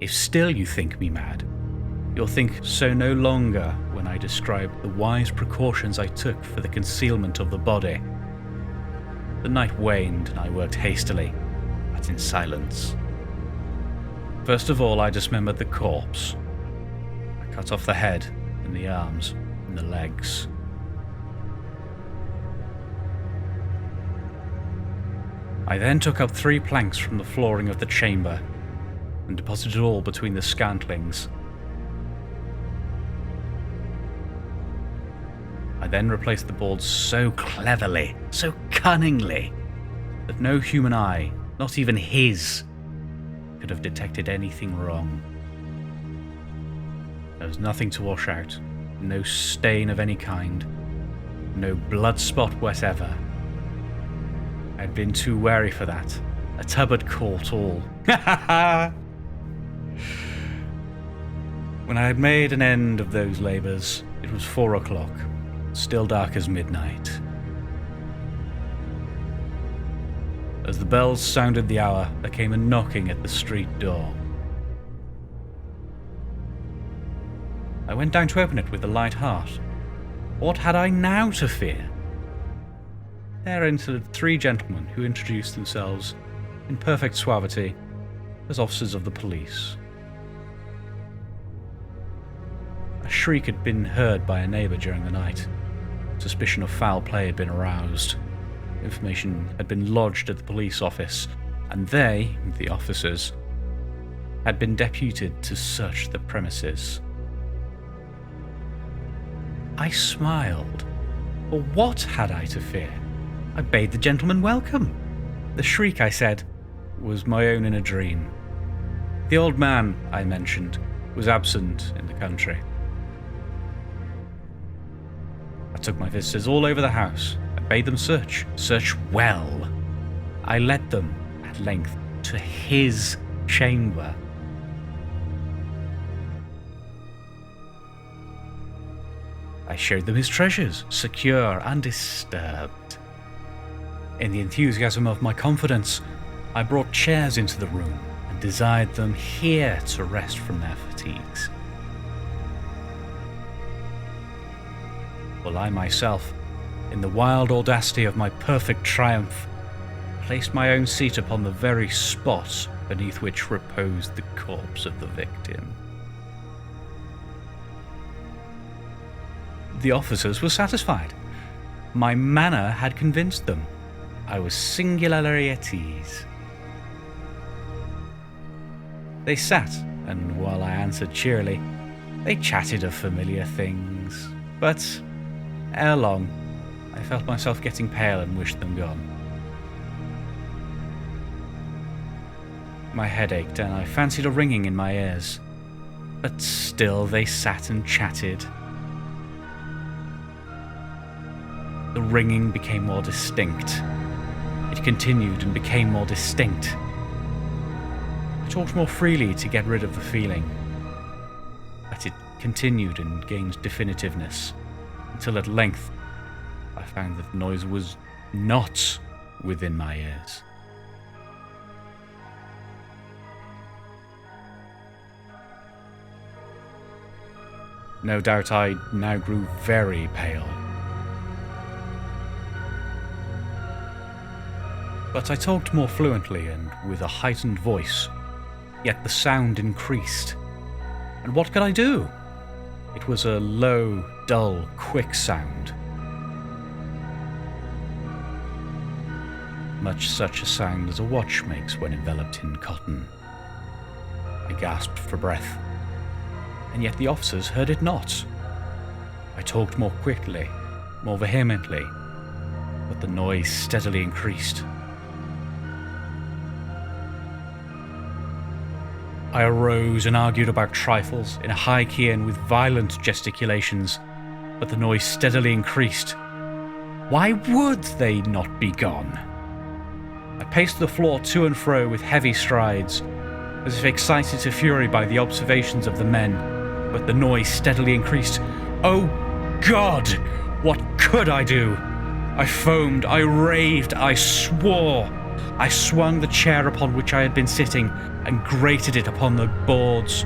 If still you think me mad, you'll think so no longer when I describe the wise precautions I took for the concealment of the body. The night waned and I worked hastily, but in silence. First of all, I dismembered the corpse. I cut off the head and the arms and the legs. I then took up 3 planks from the flooring of the chamber and deposited it all between the scantlings. I then replaced the boards so cleverly, so cunningly, that no human eye, not even his, could have detected anything wrong. There was nothing to wash out, no stain of any kind, no blood spot whatever. I'd been too wary for that. A tub had caught all. When I had made an end of those labours, it was 4 o'clock, still dark as midnight. As the bells sounded the hour, there came a knocking at the street door. I went down to open it with a light heart. What had I now to fear? There entered 3 gentlemen who introduced themselves, in perfect suavity, as officers of the police. A shriek had been heard by a neighbour during the night. Suspicion of foul play had been aroused. Information had been lodged at the police office, and they, the officers, had been deputed to search the premises. I smiled, for what had I to fear? I bade the gentleman welcome. The shriek, I said, was my own in a dream. The old man, I mentioned, was absent in the country. I took my visitors all over the house. I bade them search well. I led them, at length, to his chamber. I showed them his treasures, secure, undisturbed. In the enthusiasm of my confidence, I brought chairs into the room and desired them here to rest from their fatigues. While I myself, in the wild audacity of my perfect triumph, placed my own seat upon the very spot beneath which reposed the corpse of the victim. The officers were satisfied. My manner had convinced them. I was singularly at ease. They sat, and while I answered cheerily, they chatted of familiar things, but ere long, I felt myself getting pale and wished them gone. My head ached, and I fancied a ringing in my ears, but still they sat and chatted. The ringing became more distinct. It continued and became more distinct. I talked more freely to get rid of the feeling, but it continued and gained definitiveness, until at length I found that the noise was not within my ears. No doubt I now grew very pale. But I talked more fluently and with a heightened voice, yet the sound increased. And what could I do? It was a low, dull, quick sound. Much such a sound as a watch makes when enveloped in cotton. I gasped for breath, and yet the officers heard it not. I talked more quickly, more vehemently, but the noise steadily increased. I arose and argued about trifles in a high key and with violent gesticulations, but the noise steadily increased. Why would they not be gone? I paced the floor to and fro with heavy strides, as if excited to fury by the observations of the men, but the noise steadily increased. Oh God! What could I do? I foamed, I raved, I swore. I swung the chair upon which I had been sitting, and grated it upon the boards,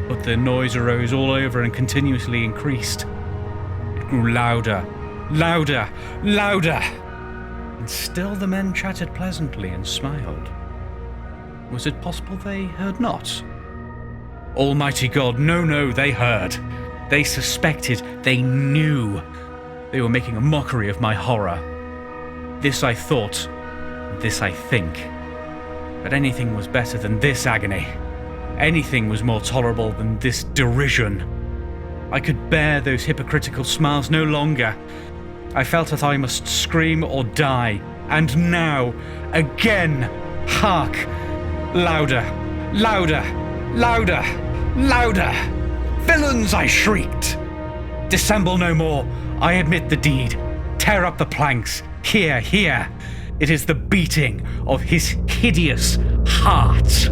but the noise arose all over and continuously increased. It grew louder, louder, louder, and still the men chatted pleasantly and smiled. Was it possible they heard not? Almighty God, no, they heard. They suspected, they knew. They were making a mockery of my horror. This I thought, this I think. But anything was better than this agony. Anything was more tolerable than this derision. I could bear those hypocritical smiles no longer. I felt that I must scream or die. And now, again, hark! Louder, louder, louder, louder! Villains, I shrieked! Dissemble no more. I admit the deed. Tear up the planks. Here. It is the beating of his hideous heart.